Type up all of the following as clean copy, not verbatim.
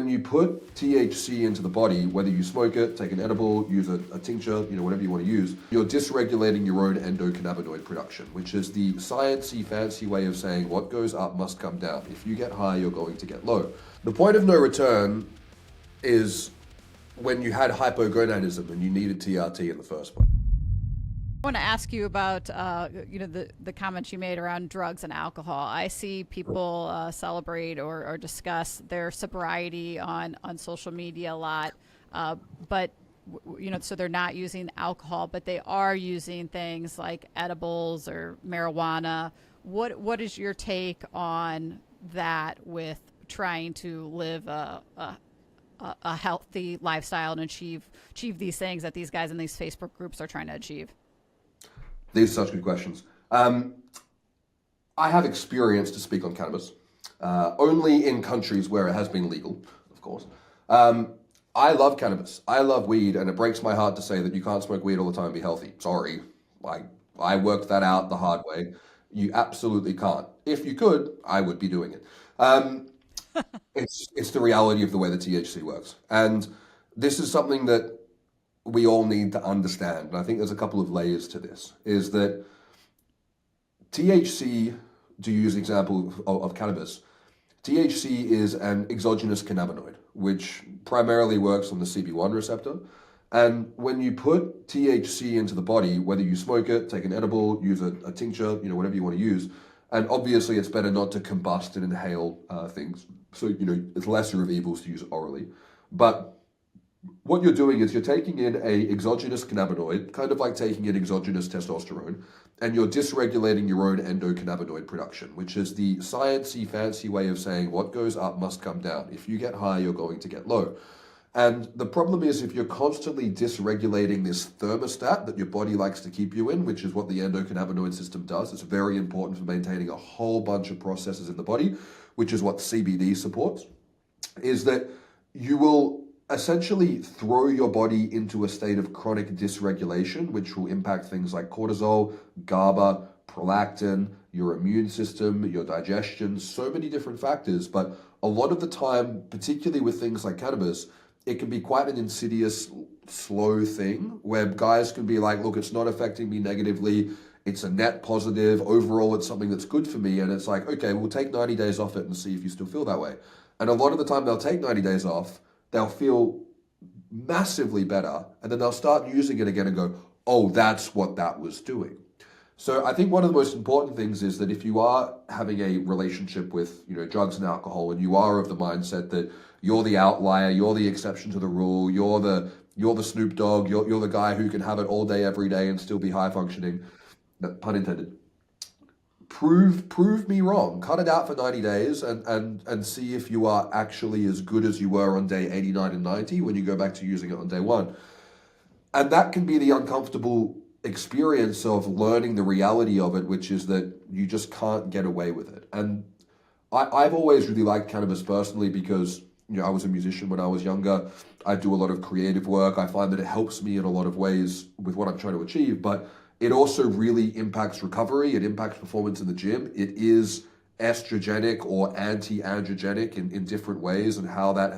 when you put THC into the body, whether you smoke it, take an edible, use a tincture, whatever you want to use, you're dysregulating your own endocannabinoid production, which is the sciencey, fancy way of saying what goes up must come down. If you get high, you're going to get low. The point of no return is when you had hypogonadism and you needed TRT in the first place. I want to ask you about the comments you made around drugs and alcohol. I see people celebrate or discuss their sobriety on social media a lot, but so they're not using alcohol, but they are using things like edibles or marijuana. What is your take on that with trying to live a healthy lifestyle and achieve these things that these guys in these Facebook groups are trying to achieve? These are such good questions. I have experience to speak on cannabis, only in countries where it has been legal, of course. I love cannabis. I love weed, and it breaks my heart to say that you can't smoke weed all the time and be healthy. Sorry. I worked that out the hard way. You absolutely can't. If you could, I would be doing it. It's the reality of the way the THC works. And this is something that we all need to understand. And I think there's a couple of layers to this, is that THC, to use an example of cannabis, THC is an exogenous cannabinoid, which primarily works on the CB1 receptor. And when you put THC into the body, whether you smoke it, take an edible, use a tincture, whatever you want to use, and obviously it's better not to combust and inhale things. So, it's lesser of evils to use orally. But what you're doing is you're taking in a exogenous cannabinoid, kind of like taking in exogenous testosterone, and you're dysregulating your own endocannabinoid production, which is the sciencey, fancy way of saying what goes up must come down. If you get high, you're going to get low. And the problem is if you're constantly dysregulating this thermostat that your body likes to keep you in, which is what the endocannabinoid system does, it's very important for maintaining a whole bunch of processes in the body, which is what CBD supports, is that you will essentially throw your body into a state of chronic dysregulation, which will impact things like cortisol, GABA, prolactin, your immune system, your digestion, so many different factors. But a lot of the time, particularly with things like cannabis, it can be quite an insidious, slow thing where guys can be like, look, it's not affecting me negatively. It's a net positive. Overall, it's something that's good for me. And it's like, okay, we'll take 90 days off it and see if you still feel that way. And a lot of the time they'll take 90 days off, they'll feel massively better, and then they'll start using it again and go, oh, that's what that was doing. So I think one of the most important things is that if you are having a relationship with drugs and alcohol, and you are of the mindset that you're the outlier, you're the exception to the rule, you're the Snoop Dogg, you're the guy who can have it all day, every day and still be high functioning, pun intended. Prove me wrong. Cut it out for 90 days and see if you are actually as good as you were on day 89 and 90 when you go back to using it on day one. And that can be the uncomfortable experience of learning the reality of it, which is that you just can't get away with it. And I've always really liked cannabis personally because I was a musician when I was younger. I do a lot of creative work. I find that it helps me in a lot of ways with what I'm trying to achieve, but it also really impacts recovery. It impacts performance in the gym. It is estrogenic or anti-androgenic in different ways, and how that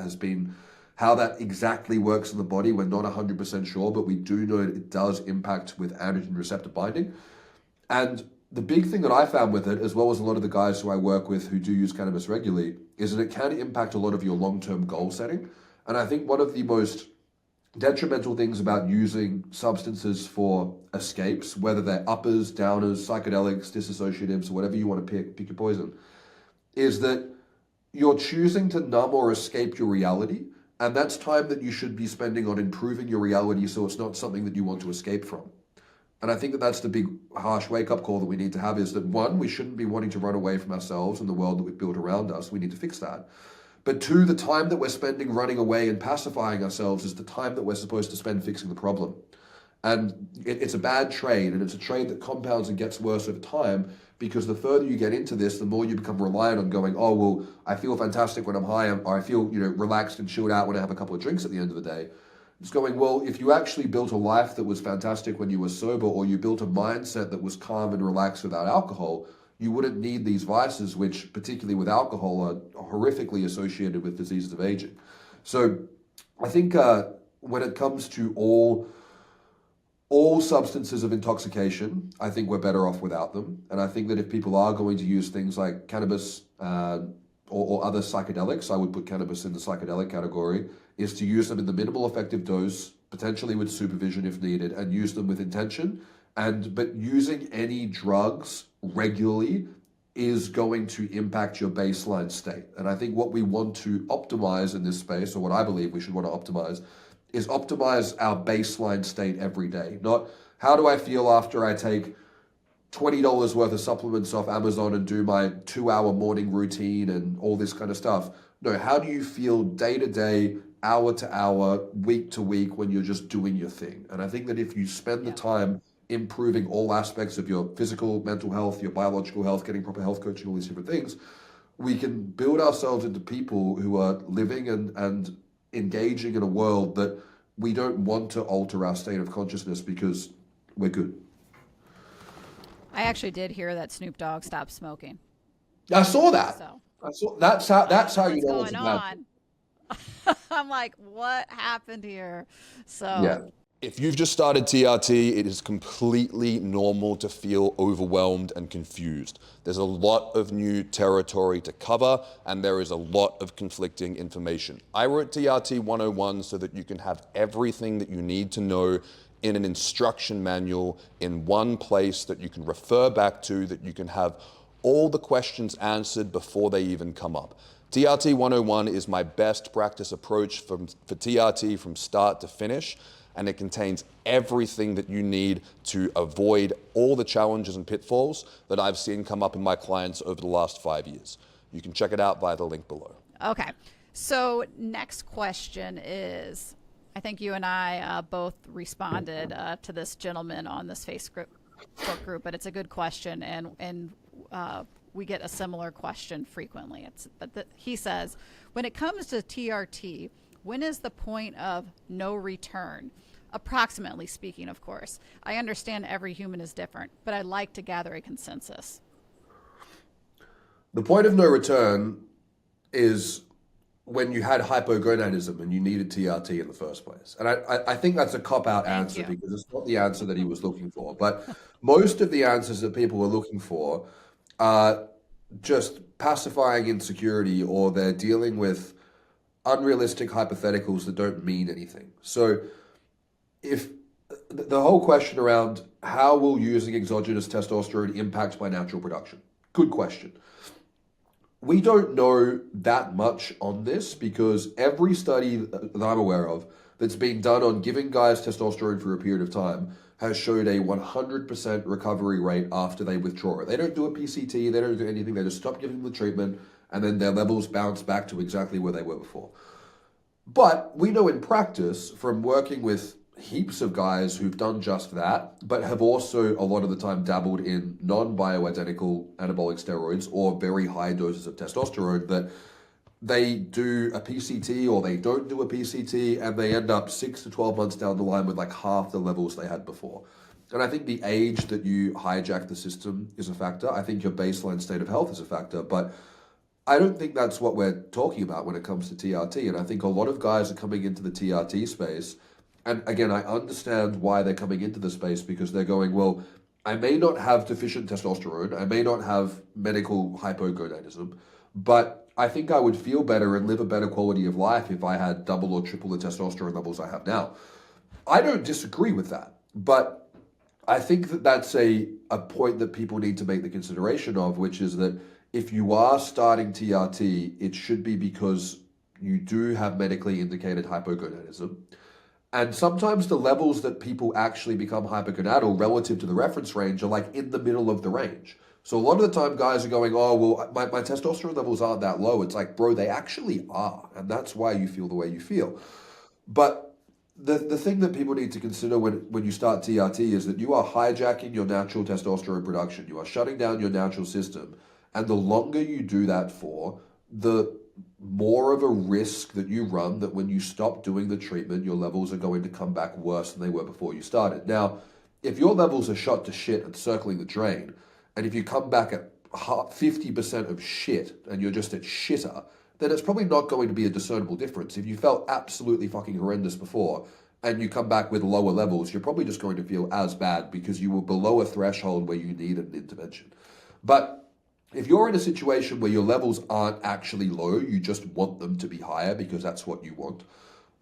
exactly works in the body, we're not 100% sure, but we do know it does impact with androgen receptor binding. And the big thing that I found with it, as well as a lot of the guys who I work with who do use cannabis regularly, is that it can impact a lot of your long-term goal setting. And I think one of the most detrimental things about using substances for escapes, whether they're uppers, downers, psychedelics, dissociatives, whatever you want to pick your poison, is that you're choosing to numb or escape your reality. And that's time that you should be spending on improving your reality so it's not something that you want to escape from. And I think that that's the big harsh wake-up call that we need to have, is that one, we shouldn't be wanting to run away from ourselves and the world that we've built around us. We need to fix that. But two, the time that we're spending running away and pacifying ourselves is the time that we're supposed to spend fixing the problem. And it's a bad trade, and it's a trade that compounds and gets worse over time, because the further you get into this, the more you become reliant on going, oh, well, I feel fantastic when I'm high, or I feel relaxed and chilled out when I have a couple of drinks at the end of the day. It's going, well, if you actually built a life that was fantastic when you were sober, or you built a mindset that was calm and relaxed without alcohol, you wouldn't need these vices, which particularly with alcohol are horrifically associated with diseases of aging. So I think when it comes to all substances of intoxication, I think we're better off without them. And I think that if people are going to use things like cannabis or other psychedelics, I would put cannabis in the psychedelic category, is to use them in the minimal effective dose, potentially with supervision if needed, and use them with intention. But using any drugs regularly is going to impact your baseline state. And I think what we want to optimize in this space, or what I believe we should want to optimize, is optimize our baseline state every day. Not how do I feel after I take $20 worth of supplements off Amazon and do my 2-hour morning routine and all this kind of stuff. No, how do you feel day to day, hour to hour, week to week when you're just doing your thing? And I think that if you spend the time improving all aspects of your physical, mental health, your biological health, getting proper health coaching, all these different things, we can build ourselves into people who are living and engaging in a world that we don't want to alter our state of consciousness because we're good. I actually did hear that Snoop Dogg stopped smoking. I saw that. So That's how you know what's going on. I'm like, what happened here? So yeah. If you've just started TRT, it is completely normal to feel overwhelmed and confused. There's a lot of new territory to cover, and there is a lot of conflicting information. I wrote TRT 101 so that you can have everything that you need to know in an instruction manual in one place that you can refer back to, that you can have all the questions answered before they even come up. TRT 101 is my best practice approach for TRT from start to finish, and it contains everything that you need to avoid all the challenges and pitfalls that I've seen come up in my clients over the last 5 years. You can check it out via the link below. Okay. So next question is, I think you and I both responded to this gentleman on this Facebook group, but it's a good question, and we get a similar question frequently. He says, when it comes to TRT, when is the point of no return? Approximately speaking, of course. I understand every human is different, but I'd like to gather a consensus. The point of no return is when you had hypogonadism and you needed TRT in the first place. And I think that's a cop-out answer because it's not the answer that he was looking for. But most of the answers that people were looking for are just pacifying insecurity, or they're dealing with unrealistic hypotheticals that don't mean anything. So if the whole question around how will using exogenous testosterone impact my natural production? Good question. We don't know that much on this because every study that I'm aware of that's been done on giving guys testosterone for a period of time has showed a 100% recovery rate after they withdraw it. They don't do a PCT, they don't do anything, they just stop giving them the treatment, and then their levels bounce back to exactly where they were before. But we know in practice from working with heaps of guys who've done just that, but have also a lot of the time dabbled in non-bioidentical anabolic steroids or very high doses of testosterone, that they do a PCT or they don't do a PCT and they end up 6 to 12 months down the line with like half the levels they had before. And I think the age that you hijack the system is a factor. I think your baseline state of health is a factor, but I don't think that's what we're talking about when it comes to TRT. And I think a lot of guys are coming into the TRT space. And again, I understand why they're coming into the space, because they're going, well, I may not have deficient testosterone, I may not have medical hypogonadism, but I think I would feel better and live a better quality of life if I had double or triple the testosterone levels I have now. I don't disagree with that, but I think that that's a point that people need to make the consideration of, which is that if you are starting TRT, it should be because you do have medically indicated hypogonadism. And sometimes the levels that people actually become hypogonadal relative to the reference range are like in the middle of the range. So a lot of the time guys are going, oh, well, my testosterone levels aren't that low. It's like, bro, they actually are. And that's why you feel the way you feel. But the thing that people need to consider when you start TRT is that you are hijacking your natural testosterone production. You are shutting down your natural system. And the longer you do that for, the more of a risk that you run that when you stop doing the treatment, your levels are going to come back worse than they were before you started. Now, if your levels are shot to shit and circling the drain, and if you come back at 50% of shit and you're just at shitter, then it's probably not going to be a discernible difference. If you felt absolutely fucking horrendous before and you come back with lower levels, you're probably just going to feel as bad because you were below a threshold where you needed an intervention. But if you're in a situation where your levels aren't actually low, you just want them to be higher because that's what you want.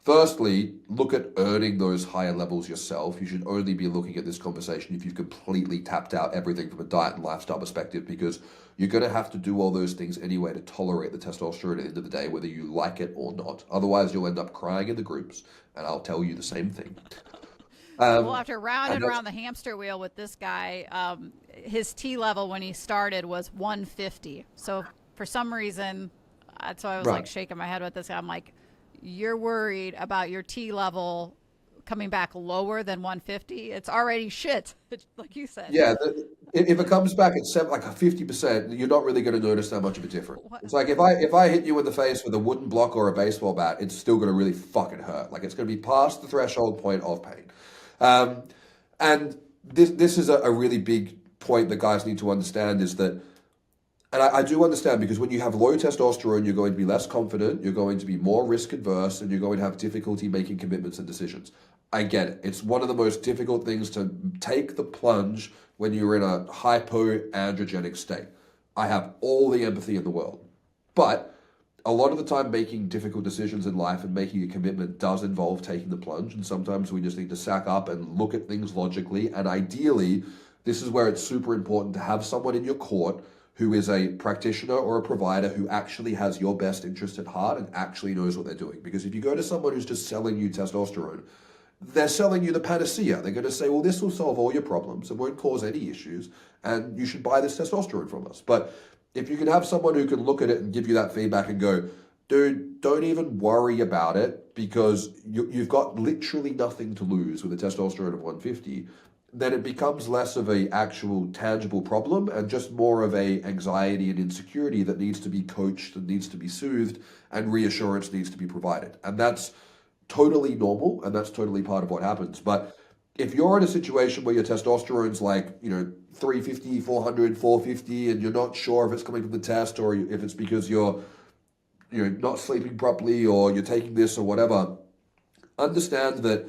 Firstly, look at earning those higher levels yourself. You should only be looking at this conversation if you've completely tapped out everything from a diet and lifestyle perspective, because you're going to have to do all those things anyway to tolerate the testosterone at the end of the day, whether you like it or not. Otherwise, you'll end up crying in the groups, and I'll tell you the same thing. We'll have to round and around the hamster wheel with this guy. His T level when he started was 150. So for some reason, that's why I was like shaking my head with this guy. I'm like, you're worried about your T level coming back lower than 150? It's already shit, like you said. Yeah, if it comes back at like a 50%, you're not really going to notice that much of a difference. It's like if I hit you in the face with a wooden block or a baseball bat, it's still going to really fucking hurt. Like it's going to be past the threshold point of pain. And this is a really big point that guys need to understand is that, and I do understand, because when you have low testosterone, you're going to be less confident, you're going to be more risk adverse, and you're going to have difficulty making commitments and decisions. I get it. It's one of the most difficult things to take the plunge when you're in a hypoandrogenic state. I have all the empathy in the world. But a lot of the time, making difficult decisions in life and making a commitment does involve taking the plunge. And sometimes we just need to sack up and look at things logically. And ideally, this is where it's super important to have someone in your court who is a practitioner or a provider who actually has your best interest at heart and actually knows what they're doing. Because if you go to someone who's just selling you testosterone, they're selling you the panacea. They're going to say, well, this will solve all your problems. It won't cause any issues. And you should buy this testosterone from us. But if you can have someone who can look at it and give you that feedback and go, dude, don't even worry about it because you've got literally nothing to lose with a testosterone of 150, then it becomes less of a actual tangible problem and just more of a anxiety and insecurity that needs to be coached and needs to be soothed and reassurance needs to be provided. And that's totally normal and that's totally part of what happens. But if you're in a situation where your testosterone's like, 350, 400, 450, and you're not sure if it's coming from the test or if it's because you're not sleeping properly or you're taking this or whatever, understand that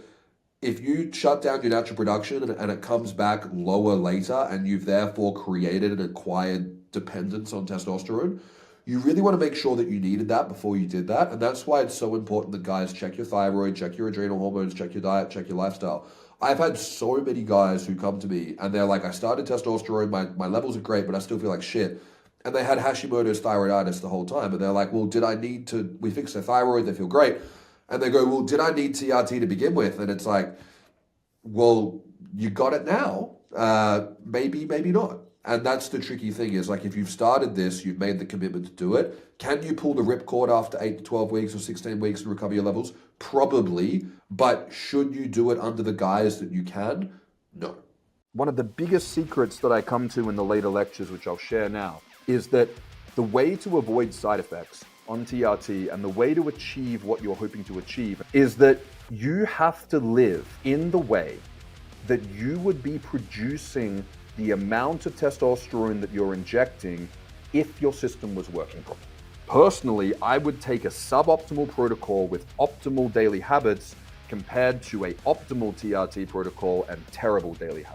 if you shut down your natural production and it comes back lower later and you've therefore created an acquired dependence on testosterone, you really want to make sure that you needed that before you did that. And that's why it's so important that guys check your thyroid, check your adrenal hormones, check your diet, check your lifestyle. I've had so many guys who come to me and they're like, I started testosterone, my levels are great, but I still feel like shit. And they had Hashimoto's thyroiditis the whole time. And they're like, well, we fixed their thyroid, they feel great. And they go, well, did I need TRT to begin with? And it's like, well, you got it now. Maybe not. And that's the tricky thing is like, if you've started this, you've made the commitment to do it. Can you pull the ripcord after 8 to 12 weeks or 16 weeks and recover your levels? Probably. But should you do it under the guise that you can? No. One of the biggest secrets that I come to in the later lectures, which I'll share now, is that the way to avoid side effects on TRT and the way to achieve what you're hoping to achieve is that you have to live in the way that you would be producing the amount of testosterone that you're injecting if your system was working properly. Personally, I would take a suboptimal protocol with optimal daily habits compared to a optimal TRT protocol and terrible daily habits.